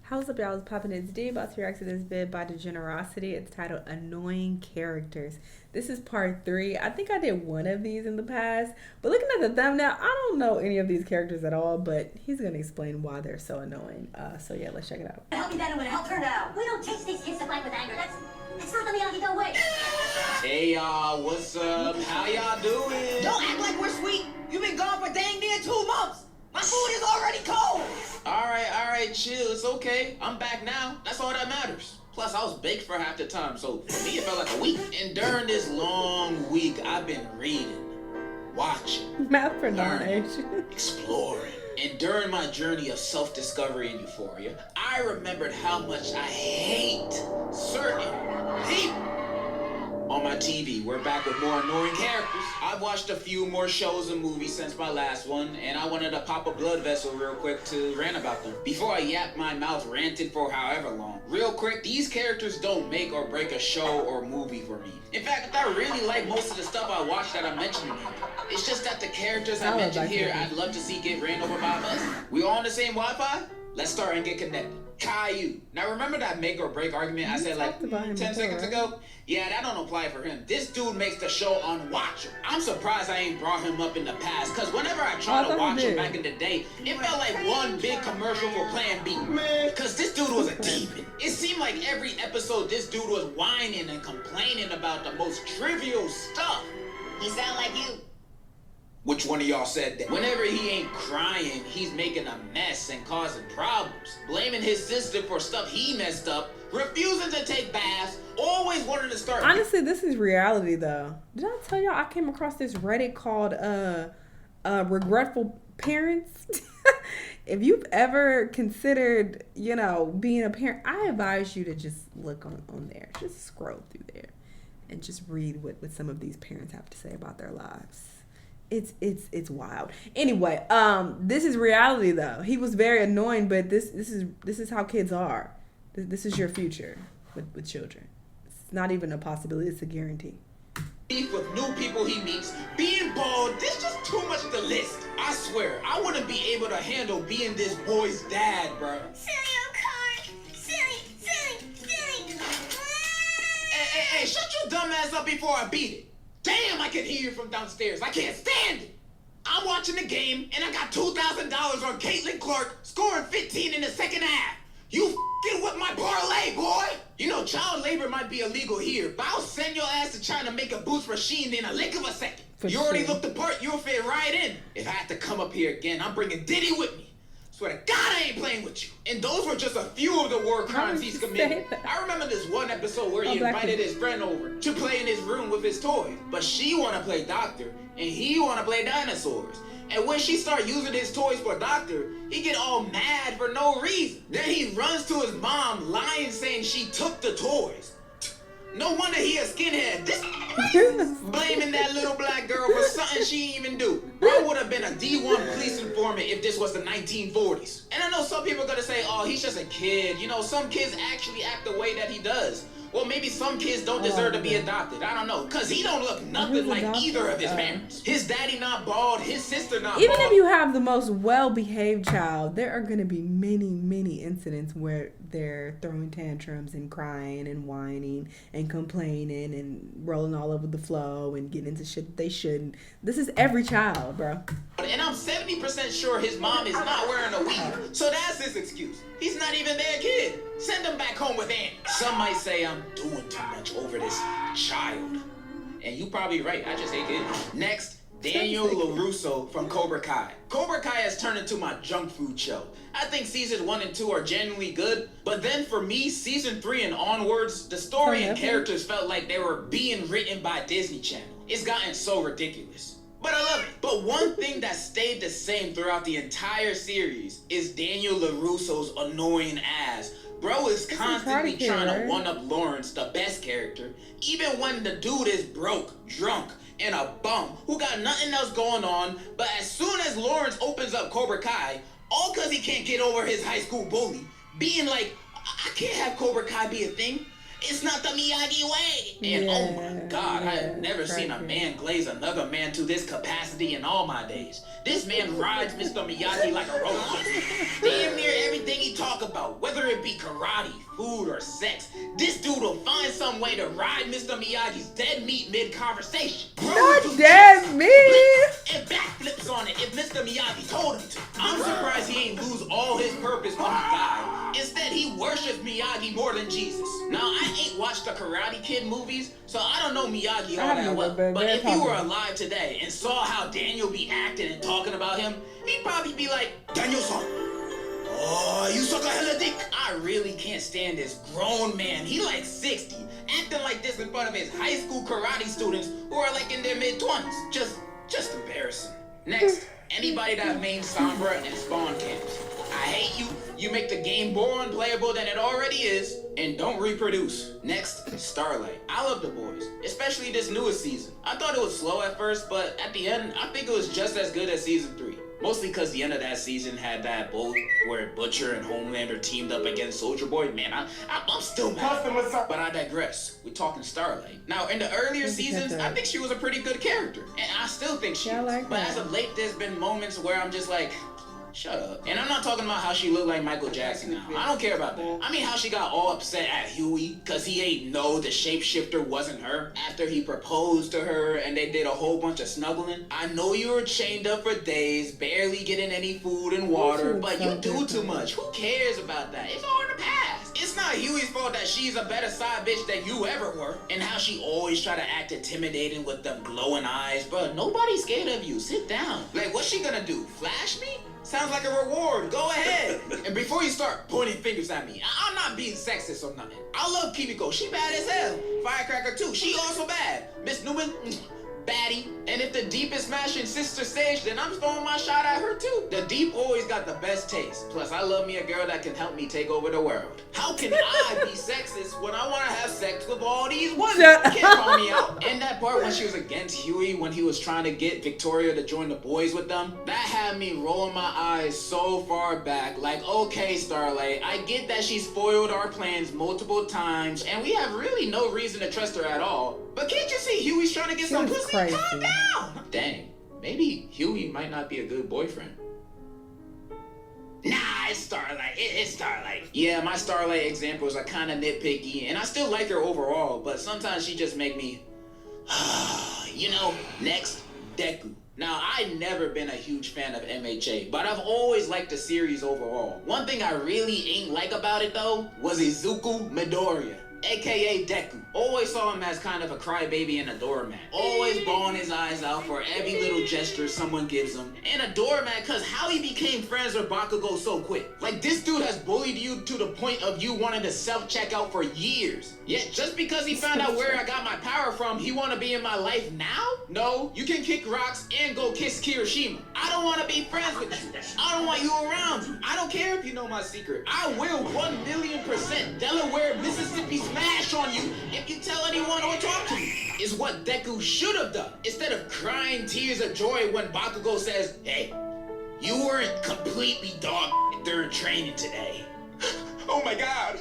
How's up, y'all? It's popping. It's D about to react to this vid by Degenerocity. It's titled Annoying Characters. This is part 3. I think I did one of these in the past, but looking at the thumbnail, I don't know any of these characters at all, but he's going to explain why they're so annoying. So yeah, let's check it out. Help me then, I'm going to help her now. We don't teach these kids to fight with anger. That's not the Miyagi-Do way. Hey y'all, what's up? How y'all doing? Don't act like we're sweet. You've been gone for dang near 2 months. My food is already cold. Alright, chill. It's okay. I'm back now. That's all that matters. Plus, I was baked for half the time, so for me, it felt like a week. And during this long week, I've been reading, watching, Math for knowledge, exploring. And during my journey of self-discovery and euphoria, I remembered how much I hate certain people. On my TV, we're back with more annoying characters. I've watched a few more shows and movies since my last one, and I wanted to pop a blood vessel real quick to rant about them. Before I yap my mouth ranted for however long. Real quick, these characters don't make or break a show or movie for me. In fact, I really like most of the stuff I watched that I mentioned here. It's just that the characters I mentioned here, I'd love to see get ran over by us. We all on the same Wi-Fi? Let's start and get connected. Caillou. Now remember that make or break argument I said like 10 seconds ago? Yeah, that don't apply for him. This dude makes the show unwatchable. I'm surprised I ain't brought him up in the past, because whenever I tried to watch him back in the day, it felt like one big commercial for Plan B. Because this dude was a demon. It seemed like every episode this dude was whining and complaining about the most trivial stuff. He sound like you. Which one of y'all said that? Whenever he ain't crying, he's making a mess and causing problems. Blaming his sister for stuff he messed up, refusing to take baths, always wanting to start... Honestly, this is reality, though. Did I tell y'all I came across this Reddit called Regretful Parents? If you've ever considered, being a parent, I advise you to just look on there. Just scroll through there and just read what some of these parents have to say about their lives. It's wild. Anyway, this is reality though. He was very annoying, but this is how kids are. This is your future with children. It's not even a possibility, it's a guarantee. With new people he meets, being bald, there's just too much to list. I swear, I wouldn't be able to handle being this boy's dad, bro. Silly old car. Silly. Hey, shut your dumb ass up before I beat it. Damn, I can hear you from downstairs. I can't stand it. I'm watching the game, and I got $2,000 on Caitlin Clark scoring 15 in the second half. You f***ing with my parlay, boy. Child labor might be illegal here, but I'll send your ass to China make a boost machine in a lick of a second. You already looked the part, you'll fit right in. If I have to come up here again, I'm bringing Diddy with me. Swear to God, I ain't playing with you. And those were just a few of the war crimes he's committed. I remember this one episode where he invited his friend over to play in his room with his toys. But she want to play doctor, and he want to play dinosaurs. And when she start using his toys for doctor, he get all mad for no reason. Then he runs to his mom, lying, saying she took the toys. No wonder he a skinhead. This blaming that little black girl for something she didn't even do. Bro would have been a D1 police informant if this was the 1940s. And I know some people are gonna say, oh, he's just a kid. Some kids actually act the way that he does. Well, maybe some kids don't deserve to be adopted. I don't know. Because he don't look nothing like either of his parents. His daddy not bald, his sister not bald. Even if you have the most well-behaved child, there are going to be many incidents where they're throwing tantrums and crying and whining and complaining and rolling all over the floor and getting into shit that they shouldn't. This is every child, bro. And I'm 70% sure his mom is not wearing a weave. So that's his excuse. He's not even their kid. Send him back home with Annie. Some might say I'm doing too much over this child. And you probably right. I just hate kids. Next, Daniel LaRusso from Cobra Kai. Cobra Kai has turned into my junk food show. I think seasons 1 and 2 are genuinely good, but then for me, season 3 and onwards, the story and characters felt like they were being written by Disney Channel. It's gotten so ridiculous. But I love it. But one thing that stayed the same throughout the entire series is Daniel LaRusso's annoying ass. Bro is constantly trying to one-up Lawrence, the best character, even when the dude is broke, drunk, and a bum who got nothing else going on. But as soon as Lawrence opens up Cobra Kai, all because he can't get over his high school bully, being like, I can't have Cobra Kai be a thing. It's not the Miyagi way. And oh my God, I have never seen a man glaze another man to this capacity in all my days. This man rides Mr. Miyagi like a roller coaster. Damn near everything he talk about, whether it be karate, food, or sex, this dude will find some way to ride Mr. Miyagi's dead meat mid-conversation. Not dead meat! And backflips on it if Mr. Miyagi told him to. I'm surprised he ain't lose all his purpose when he died. Instead, he worships Miyagi more than Jesus. Now, I ain't watched the Karate Kid movies, so I don't know Miyagi all that well. But if you were alive today and saw how Daniel be acting and talking about him, he'd probably be like, Daniel-san, oh, you suck a hella dick. I really can't stand this grown man. He like 60, acting like this in front of his high school karate students who are like in their mid-20s. Just embarrassing. Next, anybody that main Sombra and Spawn camps. I hate you. You make the game more unplayable than it already is, and don't reproduce. Next, Starlight. I love the boys, especially this newest season. I thought it was slow at first, but at the end, I think it was just as good as season 3. Mostly because the end of that season had that bull where Butcher and Homelander teamed up against Soldier Boy. Man, I'm still mad. But I digress. We're talking Starlight. Now, in the earlier seasons, I think she was a pretty good character. And I still think she is. But as of late, there's been moments where I'm just like, shut up. And I'm not talking about how she looked like Michael Jackson now. I don't care about that. I mean how she got all upset at Huey because he ain't know the shapeshifter wasn't her after he proposed to her and they did a whole bunch of snuggling. I know you were chained up for days, barely getting any food and water, but you do too much. Who cares about that? It's all in the past. It's not Huey's fault that she's a better side bitch than you ever were. And how she always try to act intimidating with them glowing eyes. Bro, nobody's scared of you. Sit down. Like, what's she gonna do? Flash me? Sounds like a reward. Go ahead. And before you start pointing fingers at me, I'm not being sexist or nothing. I love Kimiko. She bad as hell. Firecracker too. She also bad. Miss Newman, baddie. And if the Deep is smashing Sister Sage, then I'm throwing my shot at her too. The Deep always got the best taste. Plus, I love me a girl that can help me take over the world. How can I be sexist when I want to have sex with all these women? You can't call me out. And that part when she was against Huey, when he was trying to get Victoria to join the boys with them, that had me rolling my eyes so far back. Like, okay, Starlight, I get that she spoiled our plans multiple times, and we have really no reason to trust her at all. But can't you see Huey's trying to get some pussy? Crazy. Calm down. Dang, maybe Huey might not be a good boyfriend. Nah, it's Starlight. It's Starlight. Yeah, my Starlight examples are kind of nitpicky, and I still like her overall, but sometimes she just make me... You know, next, Deku. Now, I've never been a huge fan of MHA, but I've always liked the series overall. One thing I really ain't like about it, though, was Izuku Midoriya, aka Deku. Always saw him as kind of a crybaby and a doormat. Always bawling his eyes out for every little gesture someone gives him. And a doormat cause how he became friends with Bakugo so quick. Like, this dude has bullied you to the point of you wanting to self-checkout for years. Yet just because he found out where I got my power from, he wanna be in my life now? No, you can kick rocks and go kiss Kirishima. I don't wanna be friends with you. I don't want you around me. I don't care if you know my secret. I will 1,000,000% Delaware, Mississippi smash on you if you tell anyone or talk to me. Is what Deku should have done. Instead of crying tears of joy when Bakugo says, hey, you weren't completely dog during training today. Oh my God.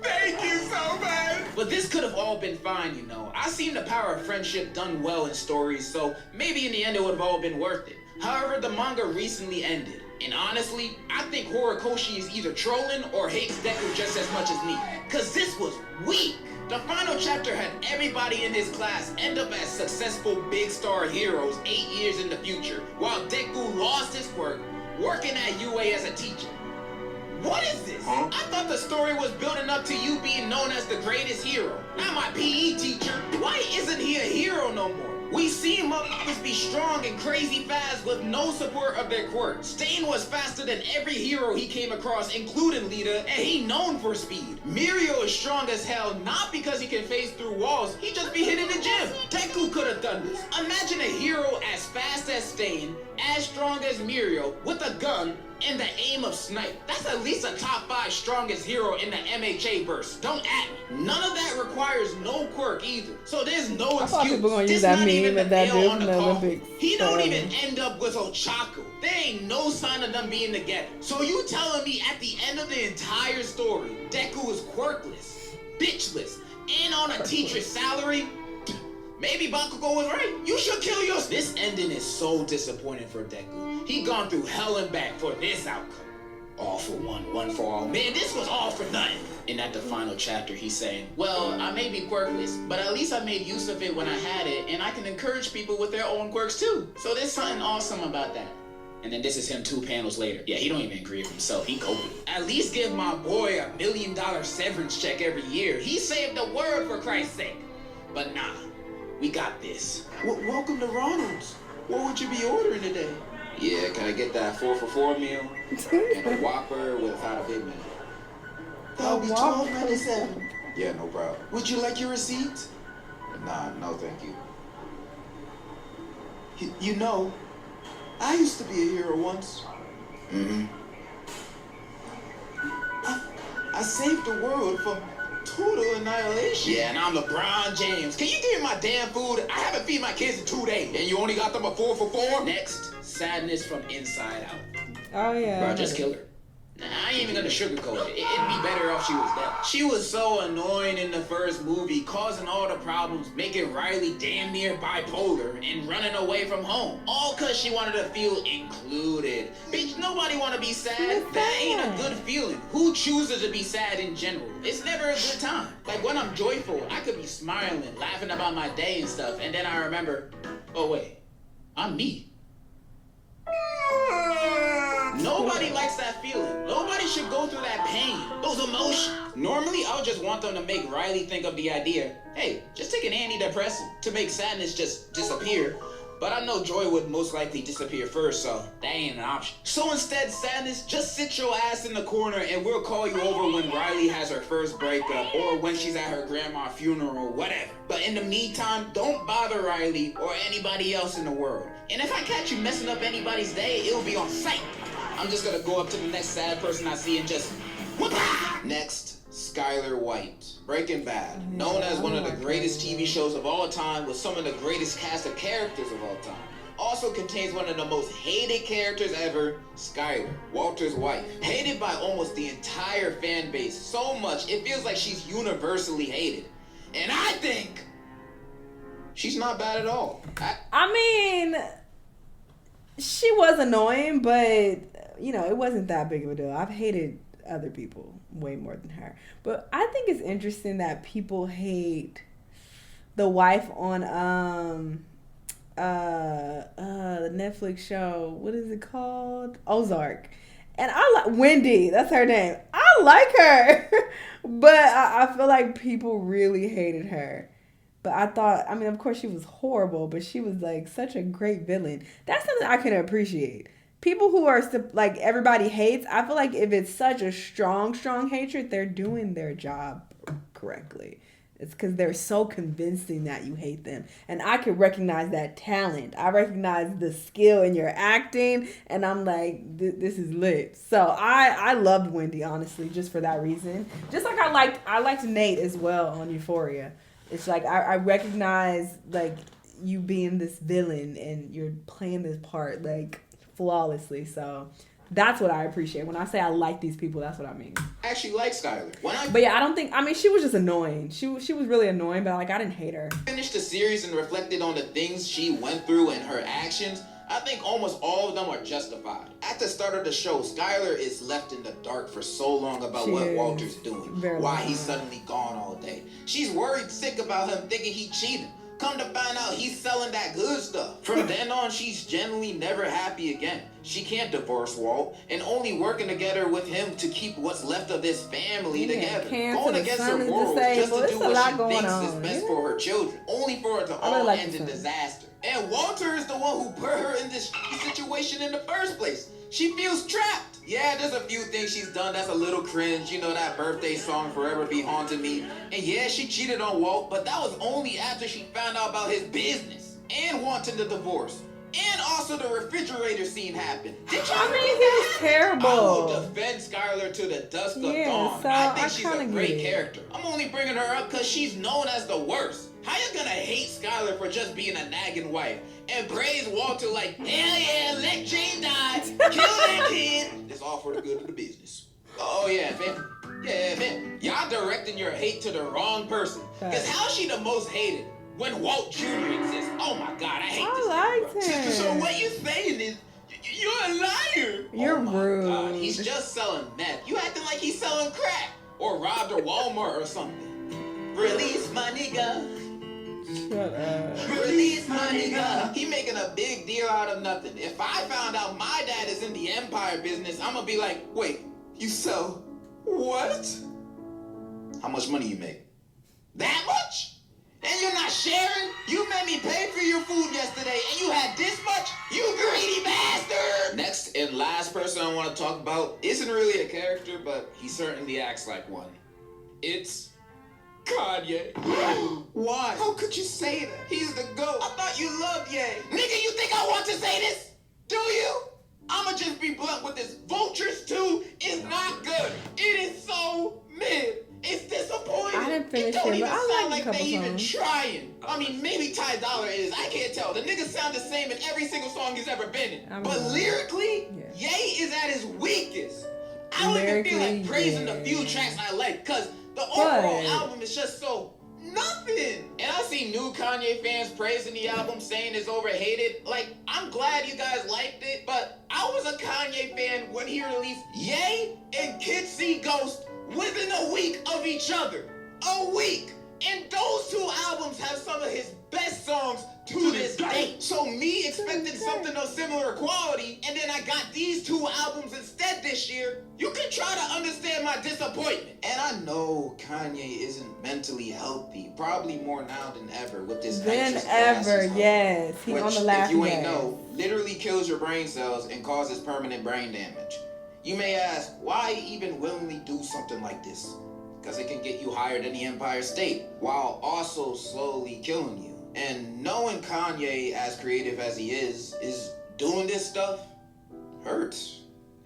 Thank you so much. But this could have all been fine, you know. I seen the power of friendship done well in stories, so maybe in the end it would have all been worth it. However, the manga recently ended. And honestly, I think Horikoshi is either trolling or hates Deku just as much as me. Cause this was weak. The final chapter had everybody in his class end up as successful big star heroes 8 years in the future, while Deku lost his quirk, working at UA as a teacher. What is this? I thought the story was building up to you being known as the greatest hero. Not my PE teacher. Why isn't he a hero no more? We see motherfuckers be strong and crazy fast with no support of their quirk. Stain was faster than every hero he came across, including Lita, and he known for speed. Mirio is strong as hell, not because he can phase through walls, he just be hitting the gym. Deku could have done this. Imagine a hero as fast as Stain, as strong as Mirio, with a gun, and the aim of Snipe. That's at least a top 5 strongest hero in the MHA verse. Don't at me. None of that requires no quirk either. So there's no excuse. I thought people gonna use that meme of that dude from the Olympics. He don't even end up with Ochako. There ain't no sign of them being together. So you telling me at the end of the entire story, Deku is quirkless? bitchless, and on a teacher's salary. Maybe Bakugo was right. You should kill yourself. This ending is so disappointing for Deku. He gone through hell and back for this outcome. All for one, one for all. Man, this was all for nothing. And at the final chapter, he's saying, well, I may be quirkless, but at least I made use of it when I had it, and I can encourage people with their own quirks too. So there's something awesome about that. And then this is him 2 panels later. Yeah, he don't even agree with himself. He coded. At least give my boy $1 million severance check every year. He saved the world for Christ's sake. But nah, we got this. Welcome to Ronald's. What would you be ordering today? Yeah, can I get that 4 for $4 meal? And a Whopper without a Big Mac. That'll be $12.97. Yeah, no problem. Would you like your receipt? Nah, no thank you. You know, I used to be a hero once. Mm-hmm. I saved the world from total annihilation. Yeah, and I'm LeBron James. Can you give me my damn food? I haven't feed my kids in 2 days. And you only got them a 4 for $4? Next, sadness from inside out. Oh yeah. Bro, just kill her. Nah, I ain't even gonna sugarcoat it. It'd be better off she was dead. She was so annoying in the first movie, causing all the problems, making Riley damn near bipolar, and running away from home. All cause she wanted to feel included. Bitch, nobody wanna be sad. That ain't a good feeling. Who chooses to be sad in general? It's never a good time. Like when I'm joyful, I could be smiling, laughing about my day and stuff, and then I remember, oh wait, I'm me. Nobody likes that feeling. Nobody should go through that pain, those emotions. Normally, I would just want them to make Riley think of the idea, hey, just take an antidepressant to make sadness just disappear. But I know joy would most likely disappear first, so that ain't an option. So instead, sadness, just sit your ass in the corner and we'll call you over when Riley has her first breakup or when she's at her grandma's funeral or whatever. But in the meantime, don't bother Riley or anybody else in the world. And if I catch you messing up anybody's day, it'll be on sight. I'm just gonna go up to the next sad person I see and just whoop-ah! Next, Skyler White. Breaking Bad. Known as one of the greatest TV shows of all time with some of the greatest cast of characters of all time. Also contains one of the most hated characters ever, Skyler, Walter's wife. Hated by almost the entire fan base so much it feels like she's universally hated. And I think she's not bad at all. I mean, she was annoying, but you know, it wasn't that big of a deal. I've hated other people way more than her. But I think it's interesting that people hate the wife on the Netflix show. What is it called? Ozark. And I like Wendy, that's her name. I like her. But I feel like people really hated her. But I thought, I mean, of course she was horrible, but she was like such a great villain. That's something I can appreciate. People who are like everybody hates, I feel like if it's such a strong hatred, they're doing their job correctly. It's because they're so convincing that you hate them. And I can recognize that talent. I recognize the skill in your acting. And I'm like, this is lit. So I loved Wendy, honestly, just for that reason. Just like I liked Nate as well on Euphoria. It's like I recognize like you being this villain and you're playing this part like flawlessly. So that's what I appreciate. When I say I like these people, that's what I mean. I actually like Skyler. But yeah, I mean, she was just annoying. She was really annoying, but like I didn't hate her. Finished the series and reflected on the things she went through and her actions, I think almost all of them are justified. At the start of the show, Skyler is left in the dark for so long about what Walter's doing, why he's suddenly gone all day. She's worried sick about him, thinking he cheated. Come to find out he's selling that good stuff. From then on, she's generally never happy again. She can't divorce Walt and only working together with him to keep what's left of this family together. Going against her morals just to do what she thinks is best for her children, only for it to all end in disaster. And Walter is the one who put her in this situation in the first place. She feels trapped. Yeah, there's a few things she's done that's a little cringe. You know, that birthday song, Forever Be Haunting Me. And yeah, she cheated on Walt, but that was only after she found out about his business and wanting the divorce. And also the refrigerator scene happened. Did you I mean, he was terrible. I will defend Skyler to the dusk of dawn. So I think she's a great character. I'm only bringing her up because she's known as the worst. How you gonna hate Skyler for just being a nagging wife and praise Walter like, hell yeah, let Jane die, kill that kid? It's all for the good of the business. Oh yeah, man. Yeah, man. Y'all directing your hate to the wrong person. Because how's she the most hated when Walt Jr. exists? Oh my God, I hate this nigga, bro. So what you saying is, you're a liar. You're rude. God, he's just selling meth. You acting like he's selling crack or robbed a Walmart or something. Release my nigga. Shut up. Release my nigga. He making a big deal out of nothing. If I found out my dad is in the empire business, I'm gonna be like, wait, you sell what? How much money you make? That much? And you're not sharing? You made me pay for your food yesterday and you had this much? You greedy bastard! Next and last person I want to talk about isn't really a character, but he certainly acts like one. It's Kanye. Why? How could you say that? He's the GOAT. I thought you loved Ye. Nigga, you think I want to say this? Do you? I'ma just be blunt with this. Vultures 2 is not good. It is so mid. It's disappointing. I didn't finish it. Don't it, even but I sound like a like they couple even songs. trying. I mean, maybe Ty Dolla is. I can't tell. The nigga sound the same in every single song he's ever been in. But lyrically, Ye is at his weakest. I don't even feel like praising the few tracks I like, cause the overall album is just so nothing. And I see new Kanye fans praising the album, saying it's overhated. Like, I'm glad you guys liked it, but I was a Kanye fan when he released Ye and Kids See Ghost within a week of each other. A week! And those two albums have some of his best songs to this day. So me expecting something of similar quality, and then I got these two albums instead this year, you can try to understand my disappointment. And I know Kanye isn't mentally healthy, probably more now than ever with this Yes. He's on the last if you ain't know, literally kills your brain cells and causes permanent brain damage. You may ask, why even willingly do something like this? Because it can get you higher than the Empire State, while also slowly killing you. And knowing Kanye, as creative as he is doing this stuff, hurts.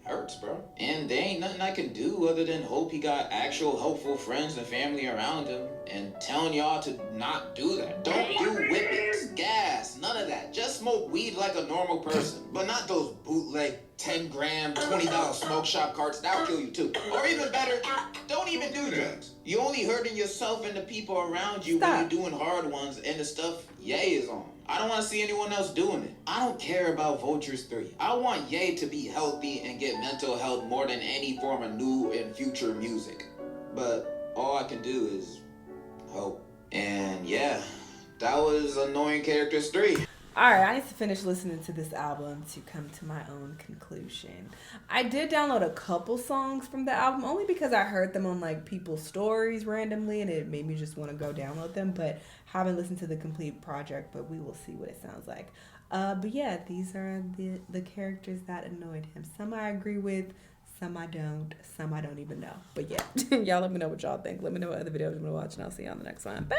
Hurts, bro. And there ain't nothing I can do other than hope he got actual helpful friends and family around him and telling y'all to not do that. Don't do whippets, gas, none of that. Just smoke weed like a normal person. But not those bootleg 10 gram, $20 smoke shop carts. That'll kill you too. Or even better, don't even do drugs. You only hurting yourself and the people around you when you're doing hard ones and the stuff Ye is on. I don't want to see anyone else doing it. I don't care about Vultures 3. I want Ye to be healthy and get mental health more than any form of new and future music. But all I can do is hope. And yeah, that was Annoying Characters 3. Alright, I need to finish listening to this album to come to my own conclusion. I did download a couple songs from the album only because I heard them on like people's stories randomly and it made me just want to go download them, but haven't listened to the complete project, but we will see what it sounds like. But yeah, these are the characters that annoyed him. Some I agree with, some I don't, some I don't even know. But yeah, y'all let me know what y'all think. Let me know what other videos you want to watch and I'll see you on the next one. Bye!